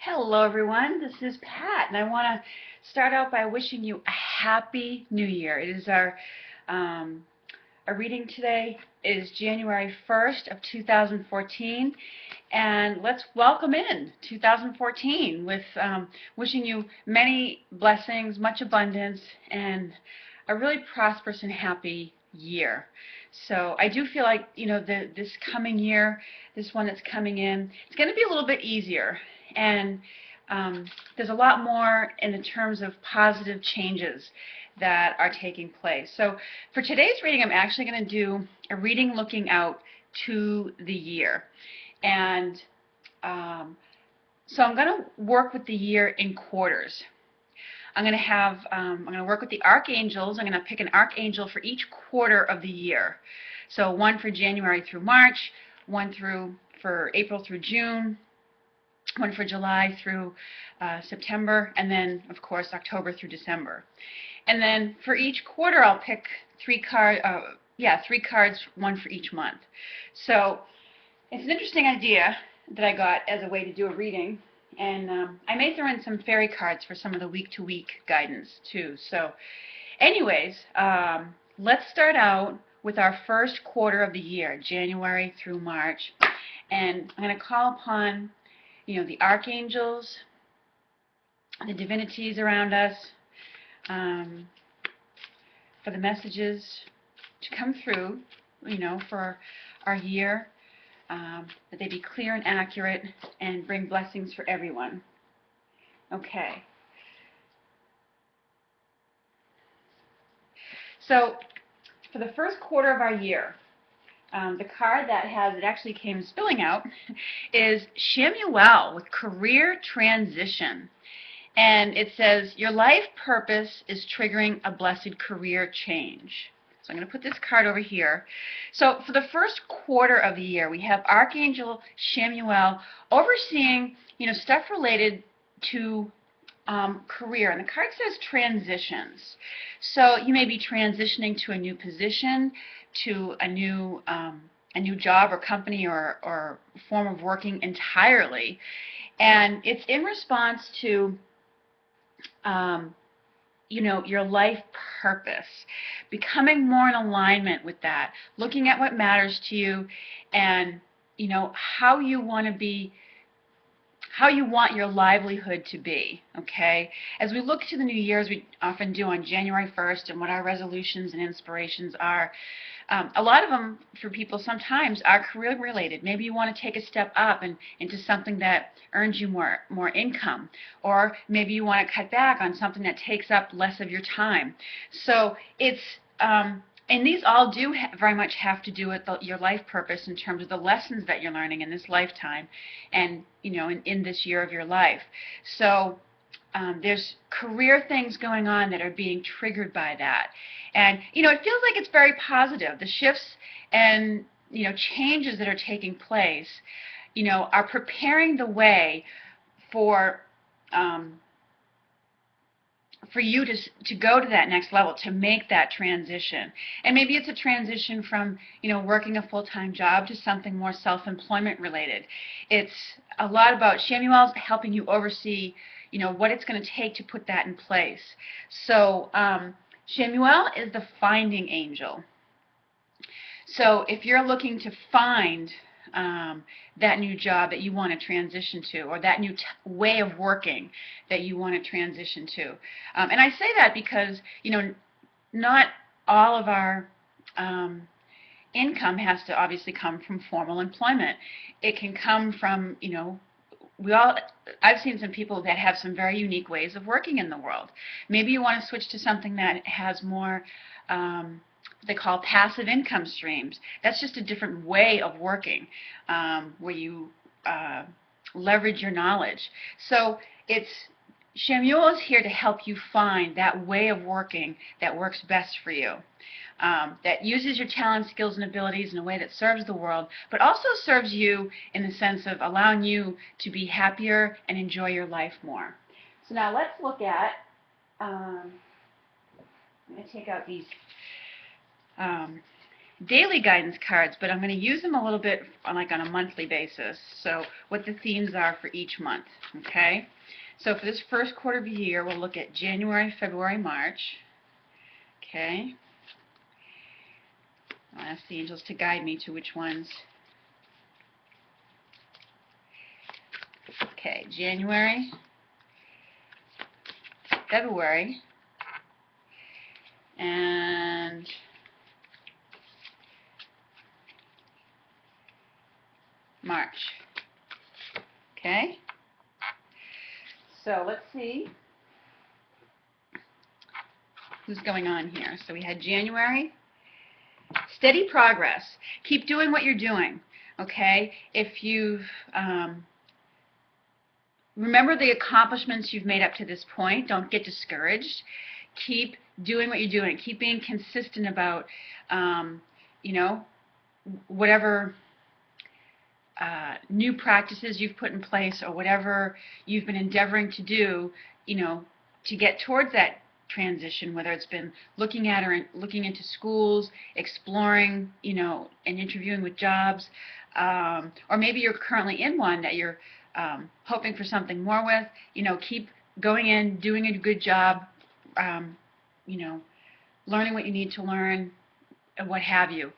Hello everyone, this is Pat, and I want to start out by wishing you a happy new year. It is our reading today is January 1st of 2014, and let's welcome in 2014 with wishing you many blessings, much abundance, and a really prosperous and happy year. So I do feel like, this coming year, this one that's coming in, it's going to be a little bit easier. And there's a lot more in the terms of positive changes that are taking place. So for today's reading, I'm actually going to do a reading looking out to the year. And so I'm going to work with the year in quarters. I'm going to work with the archangels. I'm going to pick an archangel for each quarter of the year. So one for January through March, one for April through June, one for July through September, and then, of course, October through December. And then for each quarter, I'll pick three cards, one for each month. So it's an interesting idea that I got as a way to do a reading. And I may throw in some fairy cards for some of the week-to-week guidance, too. So anyways, let's start out with our first quarter of the year, January through March. And I'm going to call upon the archangels, the divinities around us, for the messages to come through, for our year, that they be clear and accurate and bring blessings for everyone. Okay. So for the first quarter of our year, the card that actually came spilling out is Shamuel with Career Transition. And it says, your life purpose is triggering a blessed career change. So I'm going to put this card over here. So for the first quarter of the year, we have Archangel Shamuel overseeing, stuff related to career. And the card says transitions. So you may be transitioning to a new position, to a new job or company or form of working entirely. And it's in response to your life purpose, becoming more in alignment with that, looking at what matters to you, and how you want your livelihood to be. Okay, as we look to the new year, as we often do on January 1st, and what our resolutions and inspirations are, a lot of them for people sometimes are career related. Maybe you want to take a step up and into something that earns you more income, or maybe you want to cut back on something that takes up less of your time. So it's and these all do very much have to do with your life purpose in terms of the lessons that you're learning in this lifetime, and in this year of your life. So there's career things going on that are being triggered by that. And, it feels like it's very positive. The shifts and, changes that are taking place, are preparing the way for you to go to that next level, to make that transition. And maybe it's a transition from, working a full-time job to something more self-employment related. It's a lot about Shamuel's helping you oversee, what it's going to take to put that in place. So Shamuel is the finding angel. So if you're looking to find that new job that you want to transition to, or that new way of working that you want to transition to. And I say that because, not all of our income has to obviously come from formal employment. It can come from, I've seen some people that have some very unique ways of working in the world. Maybe you want to switch to something that has more they call passive income streams. That's just a different way of working, where you leverage your knowledge. So Shamuel is here to help you find that way of working that works best for you, that uses your talents, skills, and abilities in a way that serves the world, but also serves you in the sense of allowing you to be happier and enjoy your life more. So now let's look at, I'm going to take out these daily guidance cards, but I'm going to use them a little bit on a monthly basis. So what the themes are for each month, okay? So for this first quarter of the year, we'll look at January, February, March, okay? I'll ask the angels to guide me to which ones. Okay, January, February, and March. Okay? So let's see who's going on here. So we had January. Steady progress. Keep doing what you're doing. Okay? If you've remember the accomplishments you've made up to this point. Don't get discouraged. Keep doing what you're doing. Keep being consistent about, whatever new practices you've put in place or whatever you've been endeavoring to do, to get towards that transition, whether it's been looking into schools, exploring, and interviewing with jobs, or maybe you're currently in one that you're hoping for something more with. Keep going in, doing a good job, learning what you need to learn, and what have you.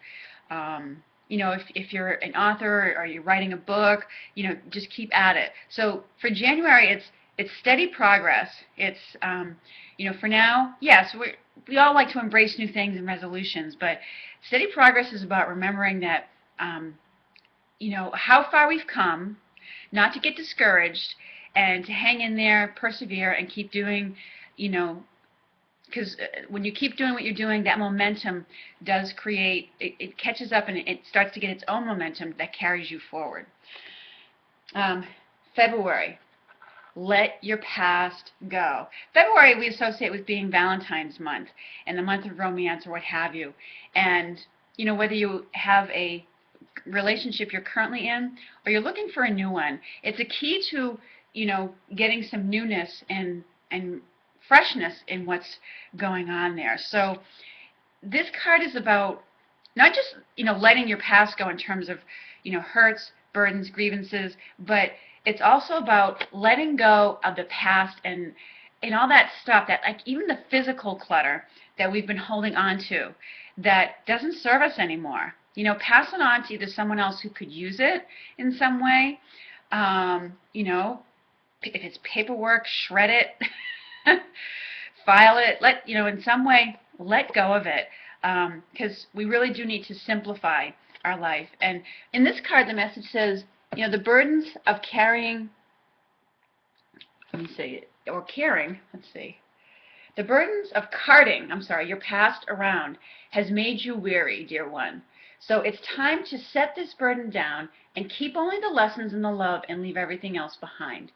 If you're an author or you're writing a book, just keep at it. So for January, it's steady progress. It's for now, yes, we all like to embrace new things and resolutions, but steady progress is about remembering that how far we've come, not to get discouraged, and to hang in there, persevere, and keep doing, because when you keep doing what you're doing, that momentum does create, it catches up and it starts to get its own momentum that carries you forward. February, let your past go. February we associate with being Valentine's month and the month of romance or what have you. And, whether you have a relationship you're currently in or you're looking for a new one, it's a key to, getting some newness and freshness in what's going on there. So this card is about not just, letting your past go in terms of, hurts, burdens, grievances, but it's also about letting go of the past and all that stuff, that even the physical clutter that we've been holding on to that doesn't serve us anymore. Pass it on to either someone else who could use it in some way. If it's paperwork, shred it, file it, in some way, let go of it, because we really do need to simplify our life. And in this card, the message says, the burdens of carrying, the burdens of carting, your past around has made you weary, dear one. So it's time to set this burden down and keep only the lessons and the love and leave everything else behind.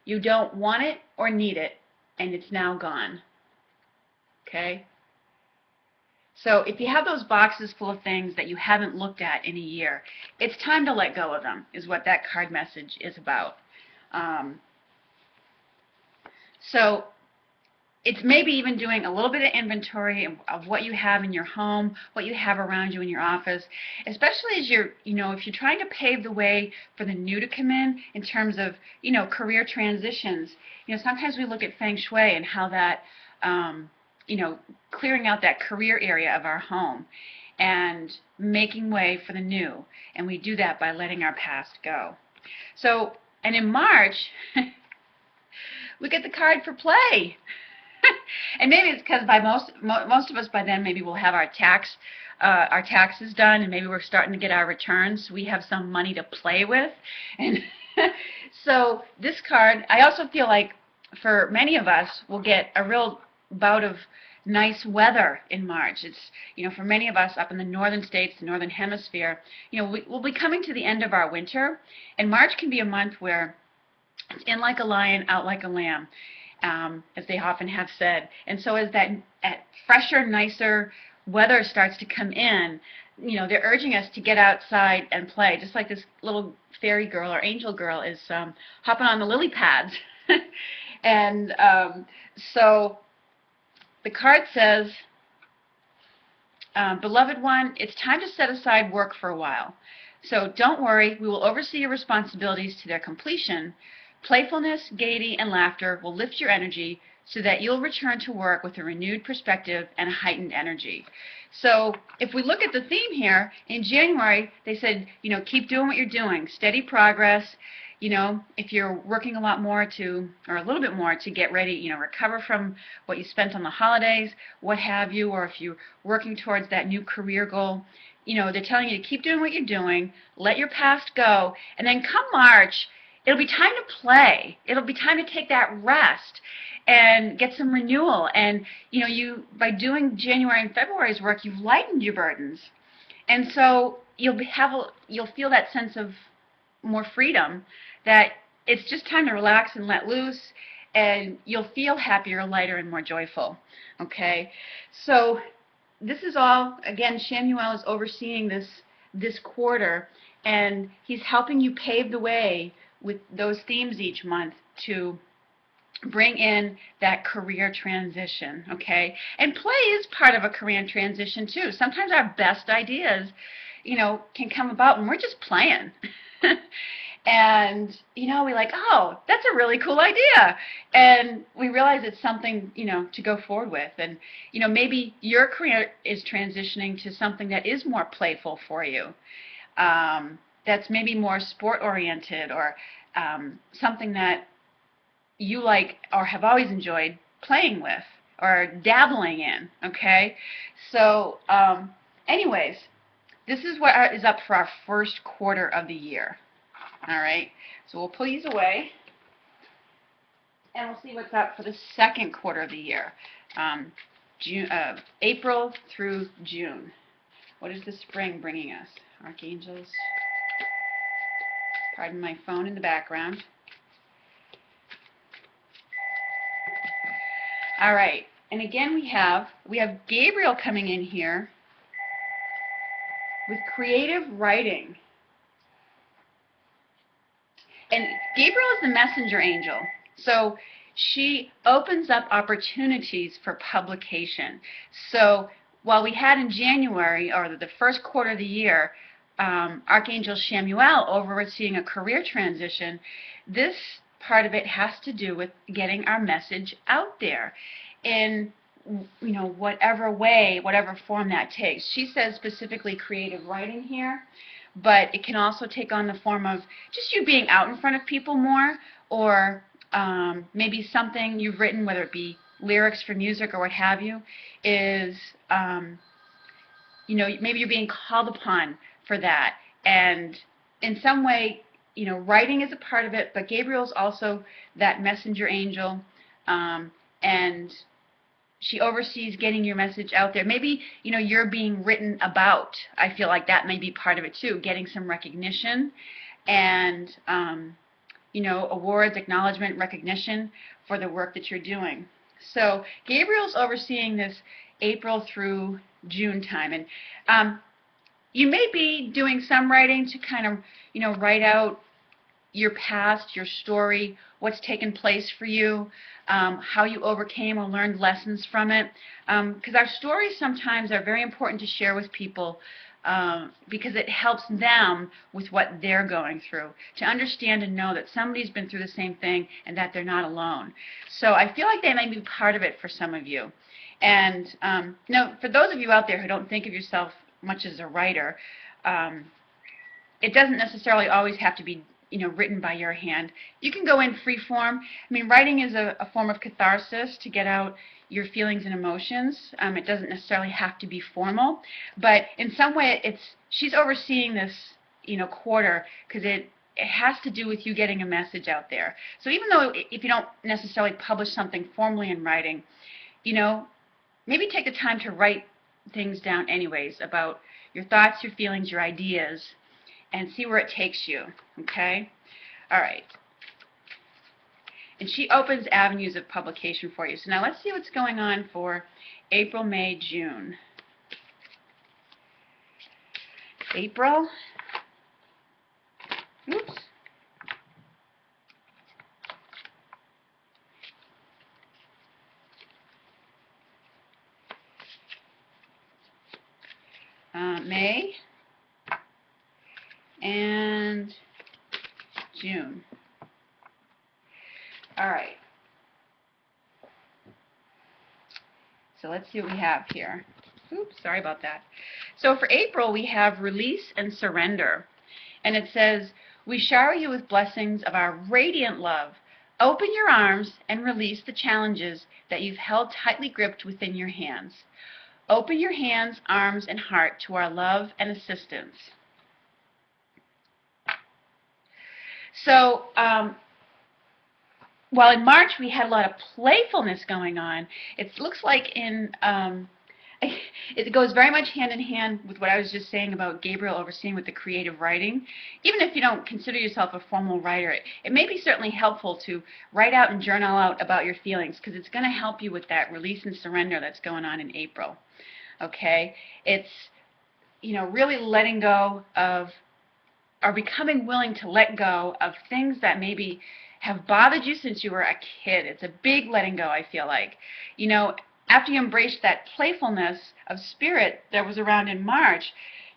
You don't want it or need it, and it's now gone. Okay? So if you have those boxes full of things that you haven't looked at in a year, it's time to let go of them, is what that card message is about. So it's maybe even doing a little bit of inventory of what you have in your home, what you have around you in your office, especially as you're, if you're trying to pave the way for the new to come in terms of, career transitions. Sometimes we look at Feng Shui and how that, clearing out that career area of our home and making way for the new. And we do that by letting our past go. So, and in March, we get the card for play. And maybe it's because by most of us by then maybe we'll have our taxes done, and maybe we're starting to get our returns. So we have some money to play with, and so this card, I also feel like for many of us, we'll get a real bout of nice weather in March. It's for many of us up in the northern states, the northern hemisphere, we'll be coming to the end of our winter, and March can be a month where it's in like a lion, out like a lamb. As they often have said. And so as that fresher, nicer weather starts to come in, they're urging us to get outside and play, just like this little fairy girl or angel girl is hopping on the lily pads. And so the card says, Beloved one, it's time to set aside work for a while. So don't worry, we will oversee your responsibilities to their completion. Playfulness, gaiety, and laughter will lift your energy so that you'll return to work with a renewed perspective and a heightened energy. So if we look at the theme here, in January, they said, keep doing what you're doing, steady progress. If you're working a lot more or a little bit more to get ready, recover from what you spent on the holidays, what have you, or if you're working towards that new career goal, they're telling you to keep doing what you're doing, let your past go, and then come March, it'll be time to play. It'll be time to take that rest and get some renewal. And, by doing January and February's work, you've lightened your burdens. And so you'll feel that sense of more freedom, that it's just time to relax and let loose, and you'll feel happier, lighter, and more joyful. Okay? So this is all, again, Shamuel is overseeing this quarter, and he's helping you pave the way with those themes each month to bring in that career transition, okay? And play is part of a career transition too. Sometimes our best ideas, can come about when we're just playing. And, we're like, oh, that's a really cool idea. And we realize it's something, to go forward with. And, maybe your career is transitioning to something that is more playful for you. That's maybe more sport-oriented, or something that you like or have always enjoyed playing with or dabbling in, okay? So anyways, this is what is up for our first quarter of the year. All right, so we'll pull these away, and we'll see what's up for the second quarter of the year, April through June. What is the spring bringing us? Archangels. Pardon my phone in the background. All right, and again we have Gabriel coming in here with creative writing. And Gabriel is the messenger angel, so she opens up opportunities for publication. So while we had in January, or the first quarter of the year, Archangel Shamuel overseeing a career transition, this part of it has to do with getting our message out there in whatever way, whatever form that takes. She says specifically creative writing here, but it can also take on the form of just you being out in front of people more, or maybe something you've written, whether it be lyrics for music or what have you, is maybe you're being called upon for that, and in some way, writing is a part of it, but Gabriel's also that messenger angel, and she oversees getting your message out there. Maybe, you're being written about. I feel like that may be part of it too, getting some recognition and, awards, acknowledgement, recognition for the work that you're doing. So Gabriel's overseeing this April through June time. And you may be doing some writing to kind of, write out your past, your story, what's taken place for you, how you overcame or learned lessons from it. Because our stories sometimes are very important to share with people, because it helps them with what they're going through, to understand and know that somebody's been through the same thing and that they're not alone. So I feel like that may be part of it for some of you. And for those of you out there who don't think of yourself much as a writer, it doesn't necessarily always have to be written by your hand. You can go in free form. I mean, writing is a form of catharsis to get out your feelings and emotions. It doesn't necessarily have to be formal, but in some way, she's overseeing this, quarter, because it has to do with you getting a message out there. So even though if you don't necessarily publish something formally in writing, maybe take the time to write things down anyways about your thoughts, your feelings, your ideas, and see where it takes you, okay? All right. And she opens avenues of publication for you. So now let's see what's going on for April, May, June. April. Oops. May and June. All right. So let's see what we have here. Oops, sorry about that. So for April, we have release and surrender. And it says, we shower you with blessings of our radiant love. Open your arms and release the challenges that you've held tightly gripped within your hands. Open your hands, arms, and heart to our love and assistance. So, while in March we had a lot of playfulness going on, it looks like it goes very much hand in hand with what I was just saying about Gabriel overseeing with the creative writing. Even if you don't consider yourself a formal writer, it may be certainly helpful to write out and journal out about your feelings, because it's going to help you with that release and surrender that's going on in April. Okay? It's, really letting go of, or becoming willing to let go of things that maybe have bothered you since you were a kid. It's a big letting go, I feel like. After you embrace that playfulness of spirit that was around in March,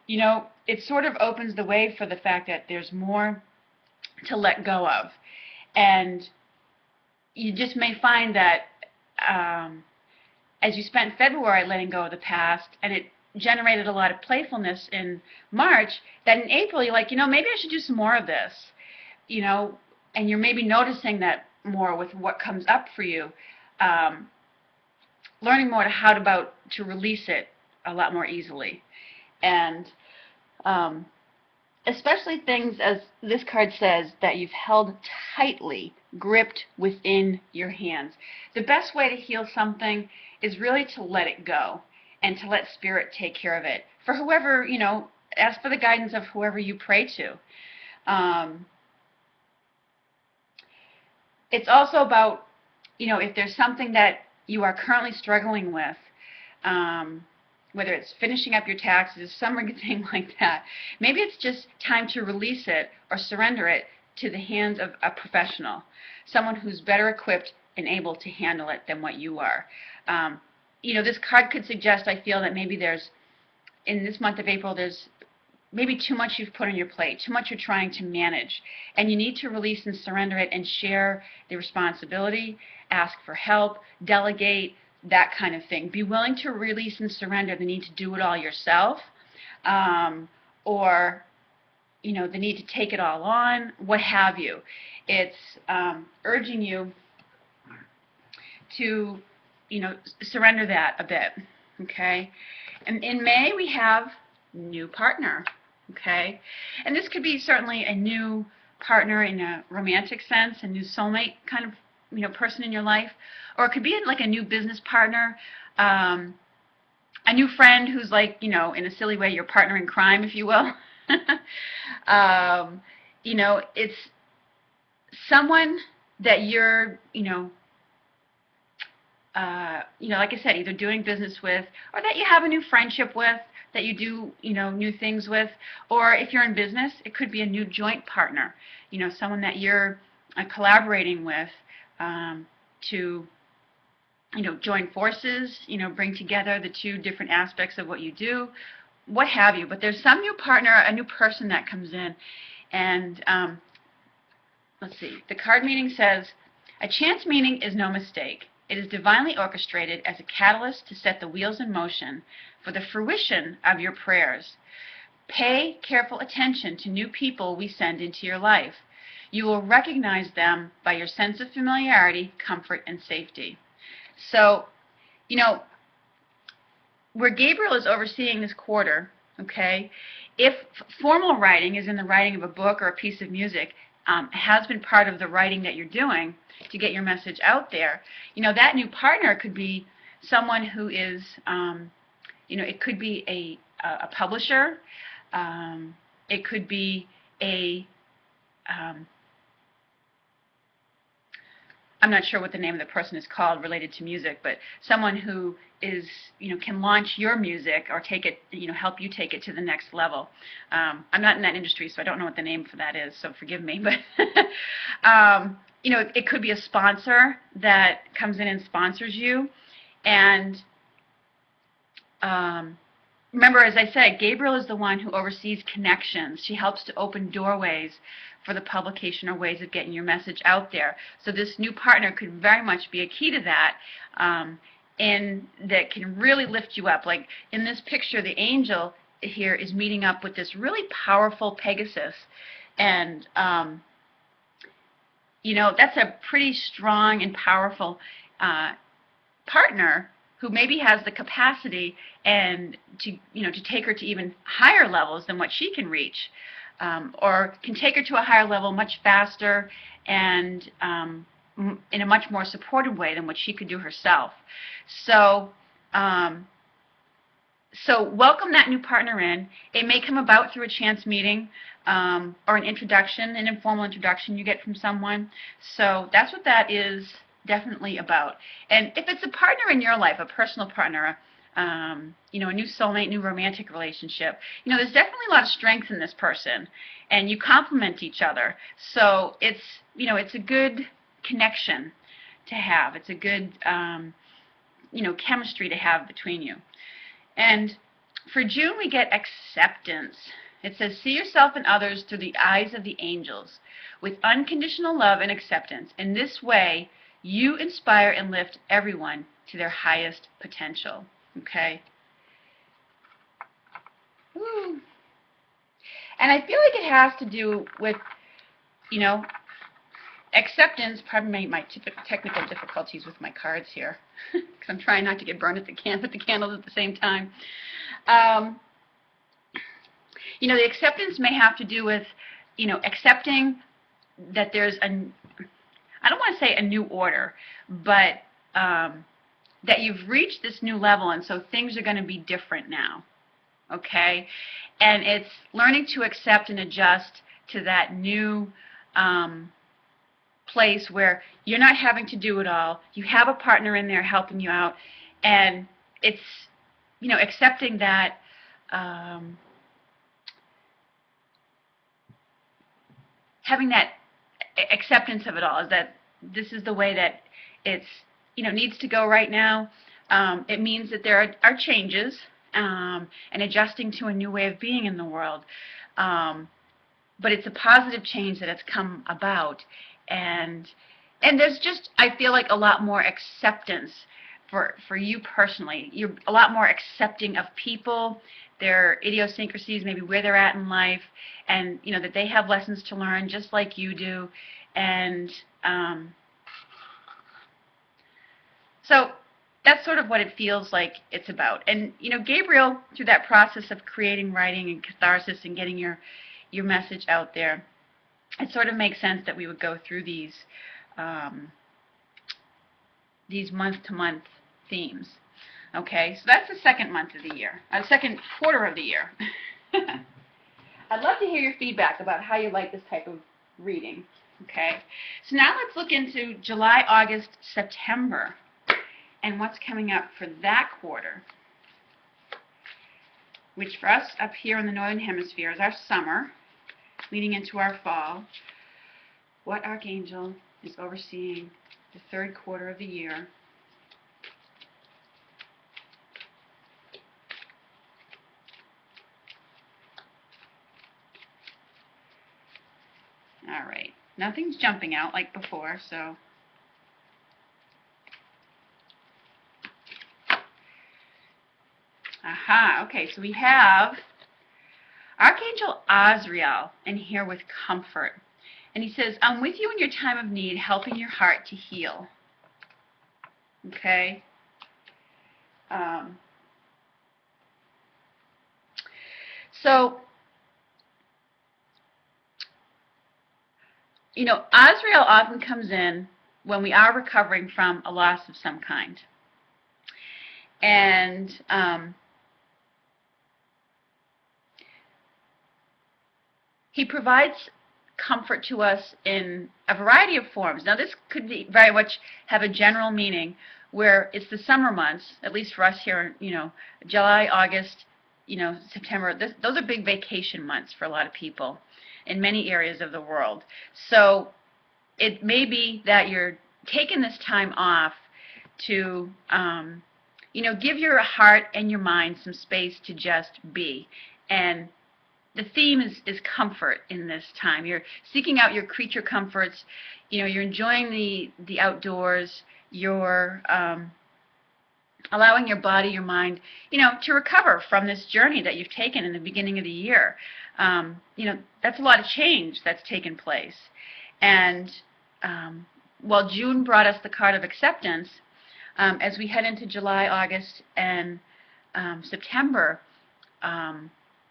it sort of opens the way for the fact that there's more to let go of. And you just may find that as you spent February letting go of the past, and it generated a lot of playfulness in March, that in April you're like, maybe I should do some more of this. And you're maybe noticing that more with what comes up for you. Learning more to release it a lot more easily. And especially things, as this card says, that you've held tightly gripped within your hands. The best way to heal something is really to let it go and to let Spirit take care of it. For whoever, ask for the guidance of whoever you pray to. It's also about, if there's something that you are currently struggling with, whether it's finishing up your taxes, something like that, maybe it's just time to release it or surrender it to the hands of a professional, someone who's better equipped and able to handle it than what you are. This card could suggest, I feel, that maybe in this month of April, there's maybe too much you've put on your plate, too much you're trying to manage, and you need to release and surrender it and share the responsibility, ask for help, delegate, that kind of thing. Be willing to release and surrender the need to do it all yourself, or the need to take it all on, what have you. It's urging you to surrender that a bit. Okay? And in May we have new partner. Okay? And this could be certainly a new partner in a romantic sense, a new soulmate kind of person in your life, or it could be like a new business partner, a new friend who's like, in a silly way, your partner in crime, if you will. It's someone that you're, like I said, either doing business with, or that you have a new friendship with, that you do, new things with, or if you're in business, it could be a new joint partner, someone that you're collaborating with to, join forces, bring together the two different aspects of what you do, what have you. But there's some new partner, a new person that comes in, and let's see, the card meaning says, a chance meeting is no mistake. It is divinely orchestrated as a catalyst to set the wheels in motion for the fruition of your prayers. Pay careful attention to new people we send into your life. You will recognize them by your sense of familiarity, comfort, and safety. So, where Gabriel is overseeing this quarter, okay, if formal writing is in the writing of a book or a piece of music, has been part of the writing that you're doing to get your message out there, that new partner could be someone who is, it could be a publisher, it could be I'm not sure what the name of the person is called related to music, but someone who is, can launch your music or take it, help you take it to the next level. I'm not in that industry, so I don't know what the name for that is, so forgive me. But, it could be a sponsor that comes in and sponsors you. And remember, as I said, Gabriel is the one who oversees connections. She helps to open doorways for the publication or ways of getting your message out there. So this new partner could very much be a key to that, and that can really lift you up. Like in this picture, the angel here is meeting up with this really powerful Pegasus, and you know, that's a pretty strong and powerful partner who maybe has the capacity and to take her to even higher levels than what she can reach, or can take her to a higher level much faster and in a much more supportive way than what she could do herself. So so welcome that new partner in. It may come about through a chance meeting, or an introduction, an informal introduction you get from someone. So that's what that is definitely about. And if it's a partner in your life, a personal partner, you know, a new soulmate, new romantic relationship, you know, there's definitely a lot of strength in this person, and you complement each other. So it's, you know, it's a good connection to have. It's a good, you know, chemistry to have between you. And for June, we get acceptance. It says, see yourself and others through the eyes of the angels, with unconditional love and acceptance. In this way, you inspire and lift everyone to their highest potential. Okay? Woo. And I feel like it has to do with, you know, acceptance. Pardon my technical difficulties with my cards here, because I'm trying not to get burned at the candles at the same time. You know, the acceptance may have to do with, you know, accepting that there's a, I don't want to say a new order, but that you've reached this new level, and so things are going to be different now. Okay? And it's learning to accept and adjust to that new place where you're not having to do it all. You have a partner in there helping you out, and it's, you know, accepting that having that acceptance of it all, is that this is the way that it's, you know, needs to go right now. It means that there are changes, and adjusting to a new way of being in the world. But it's a positive change that has come about. And there's just, I feel like, a lot more acceptance for you personally. You're a lot more accepting of people, their idiosyncrasies, maybe where they're at in life, and, you know, that they have lessons to learn just like you do. And so that's sort of what it feels like it's about. And, you know, Gabriel, through that process of creating, writing, and catharsis and getting your message out there, it sort of makes sense that we would go through these month-to-month themes. Okay, so that's the second month of the year, second quarter of the year. I'd love to hear your feedback about how you like this type of reading. Okay, so now let's look into July, August, September, and what's coming up for that quarter, which for us up here in the Northern Hemisphere is our summer, leading into our fall. What archangel is overseeing the third quarter of the year? All right, nothing's jumping out like before, so aha, okay, so we have Archangel Azrael in here with comfort. And he says, I'm with you in your time of need, helping your heart to heal. Okay? So, you know, Azrael often comes in when we are recovering from a loss of some kind. And he provides comfort to us in a variety of forms. Now, this could be very much have a general meaning where it's the summer months, at least for us here, you know, July, August, you know, September. Those are big vacation months for a lot of people in many areas of the world. So it may be that you're taking this time off to, give your heart and your mind some space to just be. And the theme is comfort in this time. You're seeking out your creature comforts. You're enjoying the outdoors. You're allowing your body, your mind, to recover from this journey that you've taken in the beginning of the year. That's a lot of change that's taken place. And while June brought us the card of acceptance, as we head into July, August, and September,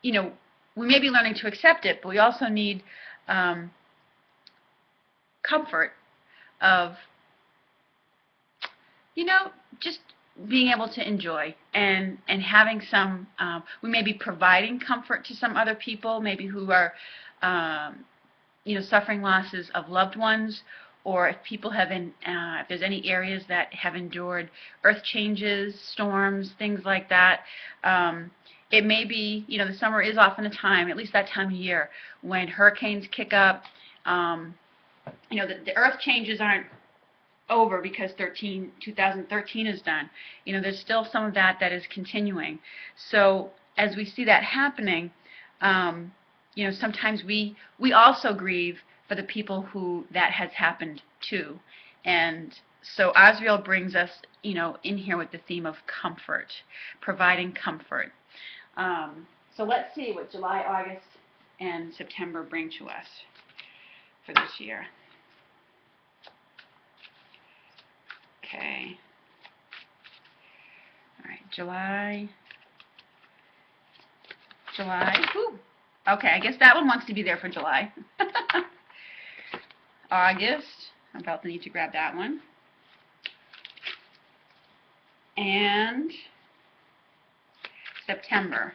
we may be learning to accept it, but we also need comfort of, just being able to enjoy and having some, we may be providing comfort to some other people, maybe who are, suffering losses of loved ones, or if people have if there's any areas that have endured earth changes, storms, things like that. It may be, the summer is often a time, at least that time of year, when hurricanes kick up. The earth changes aren't over because 2013 is done. There's still some of that is continuing. So as we see that happening, sometimes we also grieve for the people who that has happened to. And so Asriel brings us, in here with the theme of comfort, providing comfort. So let's see what July, August, and September bring to us for this year. Okay. All right, July. Ooh. Okay, I guess that one wants to be there for July. August. I'm about to need to grab that one. And September.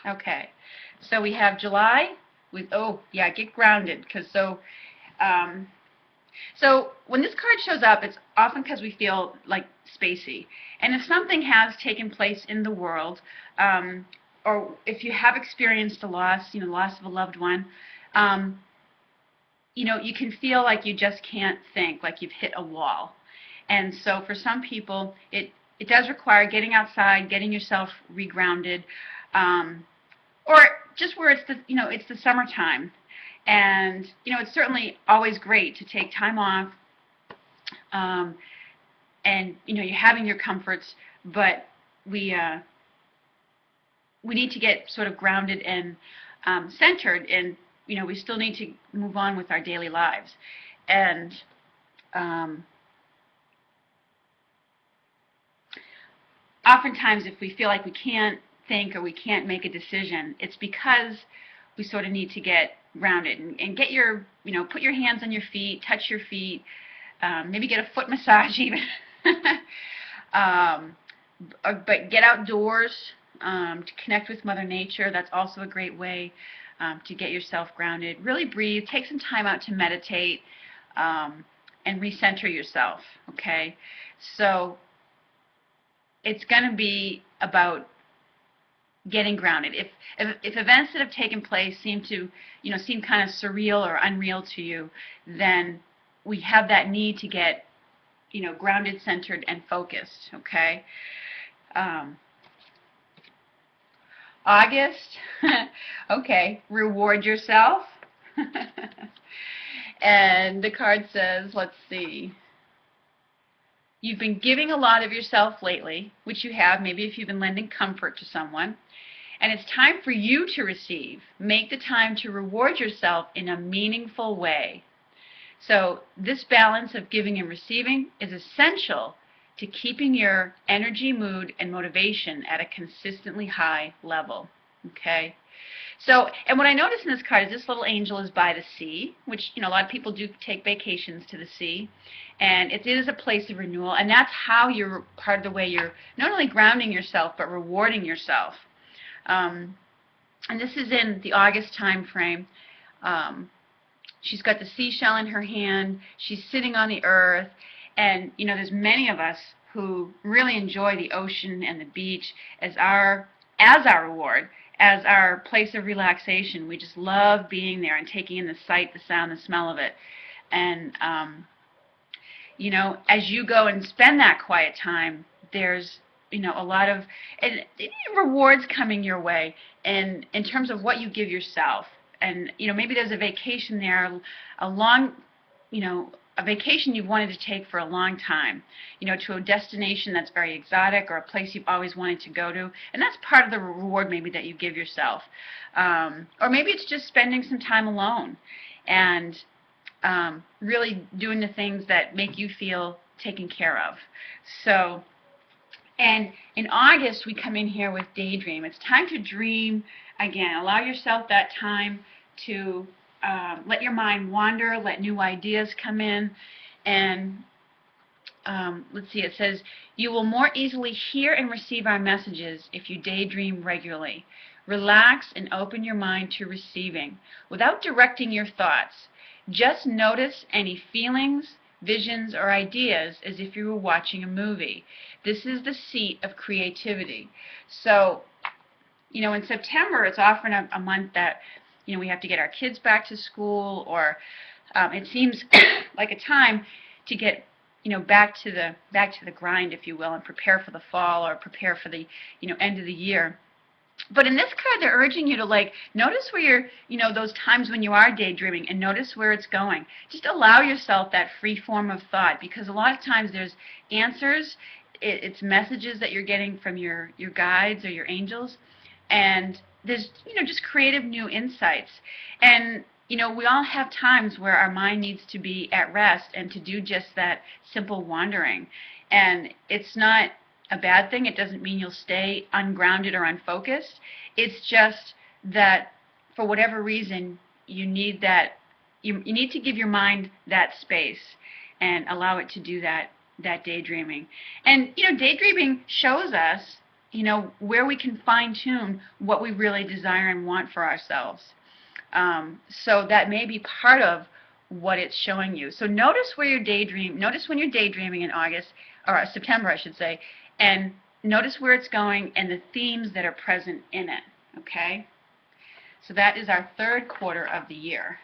Okay, so we have July. Get grounded, because so when this card shows up, it's often because we feel like spacey. And if something has taken place in the world, or if you have experienced a loss, loss of a loved one, you can feel like you just can't think, like you've hit a wall. And so for some people, it does require getting outside, getting yourself regrounded, or just where it's the summertime. And, it's certainly always great to take time off, and, you're having your comforts, but we need to get sort of grounded and centered, and, we still need to move on with our daily lives. And oftentimes if we feel like we can't think or we can't make a decision, it's because we sort of need to get grounded and get your, put your hands on your feet, touch your feet, maybe get a foot massage even. But get outdoors to connect with Mother Nature. That's also a great way to get yourself grounded. Really breathe. Take some time out to meditate and recenter yourself. Okay, so it's going to be about getting grounded. If events that have taken place seem kind of surreal or unreal to you, then we have that need to get grounded, centered, and focused. Okay. August. Okay, reward yourself. And the card says, let's see, you've been giving a lot of yourself lately, which you have, maybe if you've been lending comfort to someone, and it's time for you to receive. Make the time to reward yourself in a meaningful way. So this balance of giving and receiving is essential to keeping your energy, mood, and motivation at a consistently high level. Okay? So, and what I noticed in this card is this little angel is by the sea, which, a lot of people do take vacations to the sea. And it is a place of renewal, and that's how you're, part of the way you're not only grounding yourself, but rewarding yourself. And this is in the August time frame. She's got the seashell in her hand. She's sitting on the earth. And, there's many of us who really enjoy the ocean and the beach as our reward, as our place of relaxation. We just love being there and taking in the sight, the sound, the smell of it. And, as you go and spend that quiet time, there's, a lot of rewards coming your way in terms of what you give yourself. And, maybe there's a vacation there, a long, a vacation you've wanted to take for a long time, to a destination that's very exotic or a place you've always wanted to go to. And that's part of the reward maybe that you give yourself. Or maybe it's just spending some time alone and really doing the things that make you feel taken care of. So, and in August, we come in here with Daydream. It's time to dream again. Allow yourself that time to let your mind wander, let new ideas come in. And let's see, it says, you will more easily hear and receive our messages if you daydream regularly. Relax and open your mind to receiving without directing your thoughts. Just notice any feelings, visions, or ideas as if you were watching a movie. This is the seat of creativity. So, in September, it's often a month that, we have to get our kids back to school, or it seems like a time to get, back to the grind, if you will, and prepare for the fall or prepare for the, end of the year. But in this card, they're urging you to, notice where you're, those times when you are daydreaming, and notice where it's going. Just allow yourself that free form of thought, because a lot of times there's answers, it's messages that you're getting from your guides or your angels, and there's, just creative new insights. And, we all have times where our mind needs to be at rest and to do just that simple wandering. And it's not a bad thing. It doesn't mean you'll stay ungrounded or unfocused. It's just that for whatever reason you need that, you need to give your mind that space and allow it to do that daydreaming. And daydreaming shows us where we can fine-tune what we really desire and want for ourselves. So that may be part of what it's showing you. So notice where you're notice when you're daydreaming in August, or September I should say, and notice where it's going and the themes that are present in it, okay? So that is our third quarter of the year.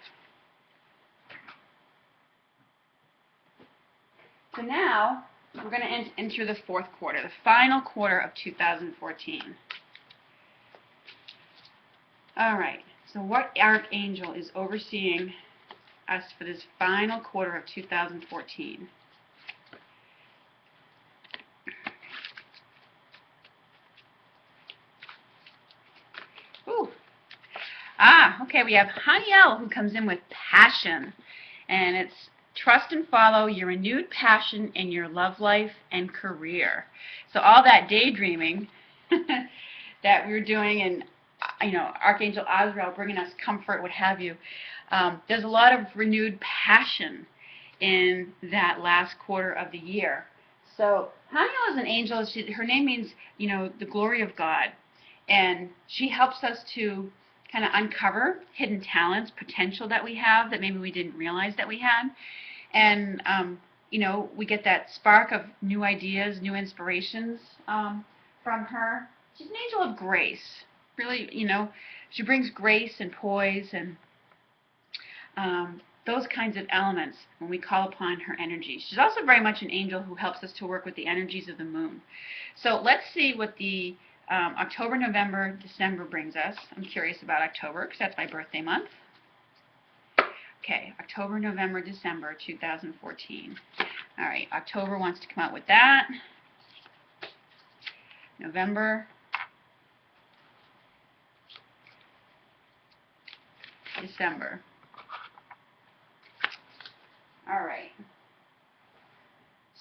So now we're going to enter the fourth quarter, the final quarter of 2014. All right, so what archangel is overseeing us for this final quarter of 2014? Okay, we have Haniel, who comes in with passion, and it's trust and follow your renewed passion in your love life and career. So all that daydreaming that we were doing, and Archangel Azrael bringing us comfort, what have you, there's a lot of renewed passion in that last quarter of the year. So Haniel is an angel. Her name means, the glory of God, and she helps us to kind of uncover hidden talents, potential that we have that maybe we didn't realize that we had. And, we get that spark of new ideas, new inspirations from her. She's an angel of grace. Really, she brings grace and poise and those kinds of elements when we call upon her energy. She's also very much an angel who helps us to work with the energies of the moon. So let's see what the October, November, December brings us. I'm curious about October because that's my birthday month. Okay, October, November, December 2014. All right, October wants to come out with that. November. December. All right.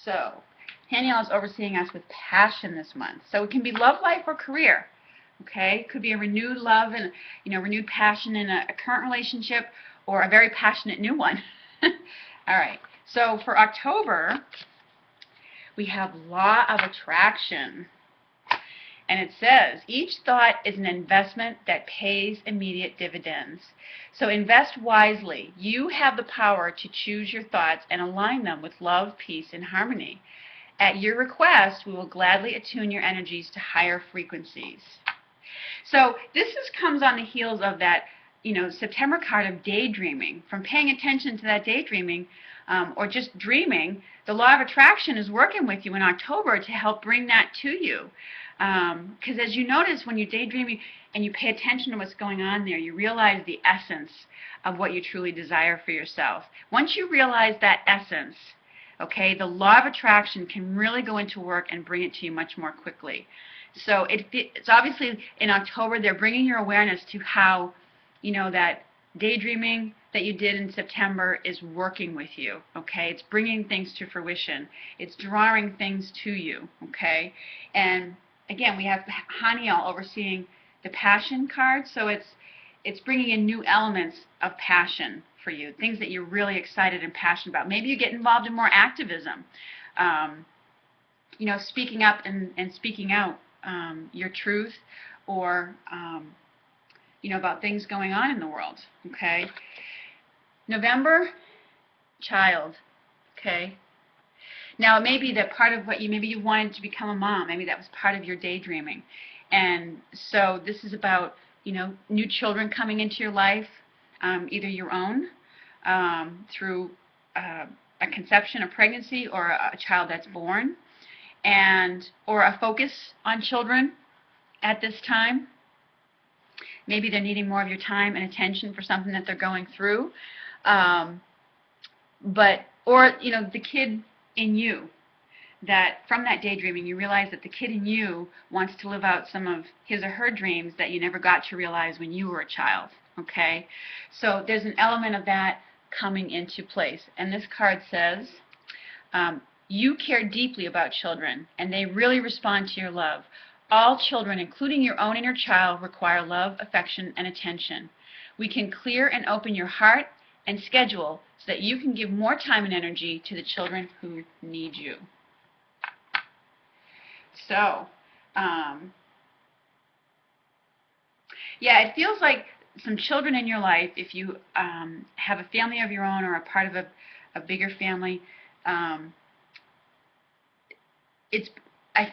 So, Haniel is overseeing us with passion this month. So it can be love life or career. Okay? It could be a renewed love and renewed passion in a current relationship, or a very passionate new one. All right. So for October, we have Law of Attraction. And it says, each thought is an investment that pays immediate dividends. So invest wisely. You have the power to choose your thoughts and align them with love, peace, and harmony. At your request, we will gladly attune your energies to higher frequencies. So this comes on the heels of that, September card of daydreaming. From paying attention to that daydreaming, or just dreaming, the law of attraction is working with you in October to help bring that to you. Because as you notice, when you daydream and you pay attention to what's going on there, you realize the essence of what you truly desire for yourself. Once you realize that essence, okay, the law of attraction can really go into work and bring it to you much more quickly. So it's obviously in October they're bringing your awareness to how, that daydreaming that you did in September is working with you, okay? It's bringing things to fruition. It's drawing things to you, okay? And again, we have Haniel overseeing the passion card, so it's bringing in new elements of passion for you, things that you're really excited and passionate about. Maybe you get involved in more activism, speaking up and speaking out your truth, or about things going on in the world, okay? November, child, okay? Now, it may be that part of what maybe you wanted to become a mom. Maybe that was part of your daydreaming. And so this is about, new children coming into your life, either your own, through a conception, a pregnancy, or a child that's born, or a focus on children at this time. Maybe they're needing more of your time and attention for something that they're going through. The kid in you, that from that daydreaming you realize that the kid in you wants to live out some of his or her dreams that you never got to realize when you were a child, okay? So there's an element of that coming into place. And this card says, you care deeply about children, and they really respond to your love. All children, including your own inner child, require love, affection, and attention. We can clear and open your heart and schedule so that you can give more time and energy to the children who need you. So, it feels like some children in your life, if you have a family of your own or a part of a bigger family, I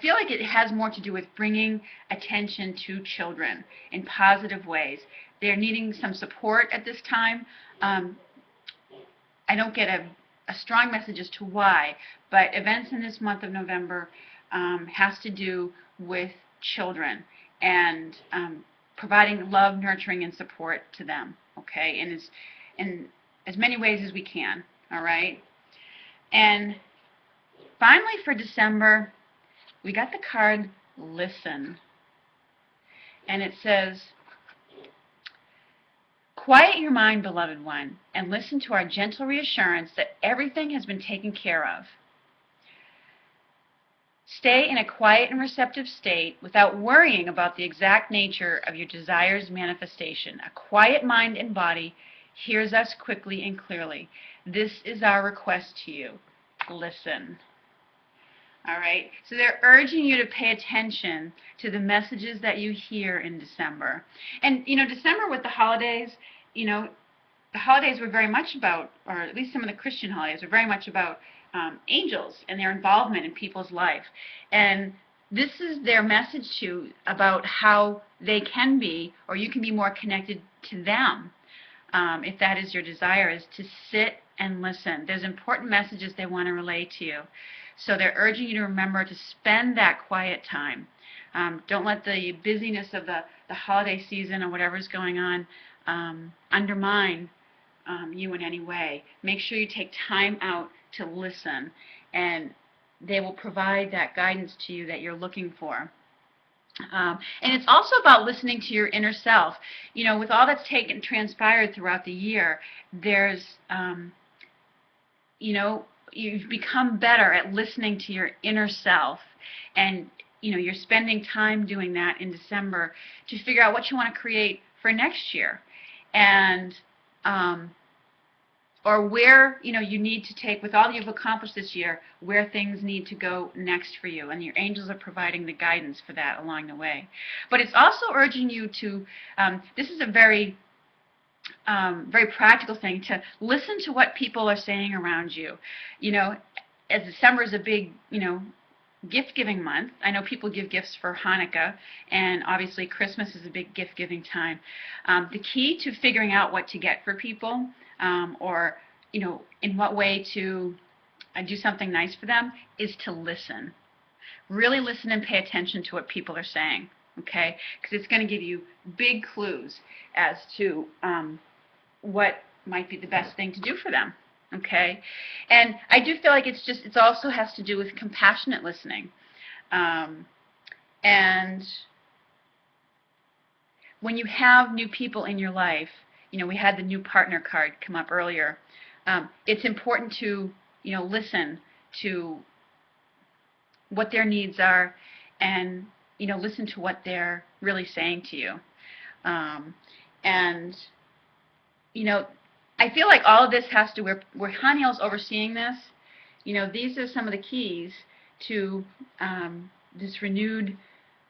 feel like it has more to do with bringing attention to children in positive ways. They're needing some support at this time. I don't get a strong message as to why, but events in this month of November has to do with children and providing love, nurturing, and support to them, okay, in as many ways as we can, all right? And finally, for December, we got the card Listen. And it says, quiet your mind, beloved one, and listen to our gentle reassurance that everything has been taken care of. Stay in a quiet and receptive state without worrying about the exact nature of your desire's manifestation. A quiet mind and body hears us quickly and clearly. This is our request to you. Listen. All right? So they're urging you to pay attention to the messages that you hear in December. And, December with the holidays, the holidays were very much about, or at least some of the Christian holidays were very much about angels and their involvement in people's life. And this is their message to you about how they can be, or you can be more connected to them, if that is your desire, is to sit and listen. There's important messages they want to relay to you. So they're urging you to remember to spend that quiet time. Don't let the busyness of the holiday season or whatever's going on undermine you in any way. Make sure you take time out to listen, and they will provide that guidance to you that you're looking for. And it's also about listening to your inner self. With all that's transpired throughout the year, there's, you've become better at listening to your inner self, and you're spending time doing that in December to figure out what you want to create for next year, and or where you need to take, with all you've accomplished this year, where things need to go next for you, and your angels are providing the guidance for that along the way. But it's also urging you to, this is a very very practical thing, to listen to what people are saying around you. As December is a big, gift-giving month. I know people give gifts for Hanukkah, and obviously Christmas is a big gift-giving time. The key to figuring out what to get for people, or in what way to do something nice for them is to listen. Really listen and pay attention to what people are saying, okay? Because it's going to give you big clues as to what might be the best thing to do for them, okay? And I do feel like it also has to do with compassionate listening. And when you have new people in your life, we had the new partner card come up earlier. It's important to, listen to what their needs are and, listen to what they're really saying to you. And, I feel like all of this has to, where Haniel's overseeing this, these are some of the keys to this renewed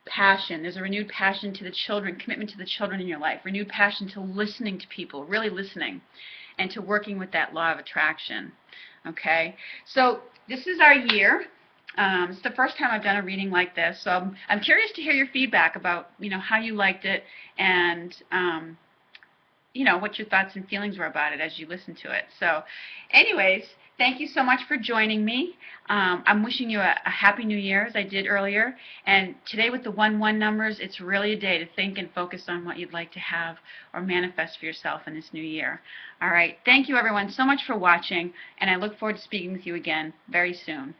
passion. There's a renewed passion to the children, commitment to the children in your life, renewed passion to listening to people, really listening, and to working with that law of attraction. Okay? So this is our year. It's the first time I've done a reading like this, so I'm curious to hear your feedback about, how you liked it and, what your thoughts and feelings were about it as you listened to it. So anyways, thank you so much for joining me. I'm wishing you a happy new year, as I did earlier. And today with the 1-1 numbers, it's really a day to think and focus on what you'd like to have or manifest for yourself in this new year. All right. Thank you, everyone, so much for watching, and I look forward to speaking with you again very soon.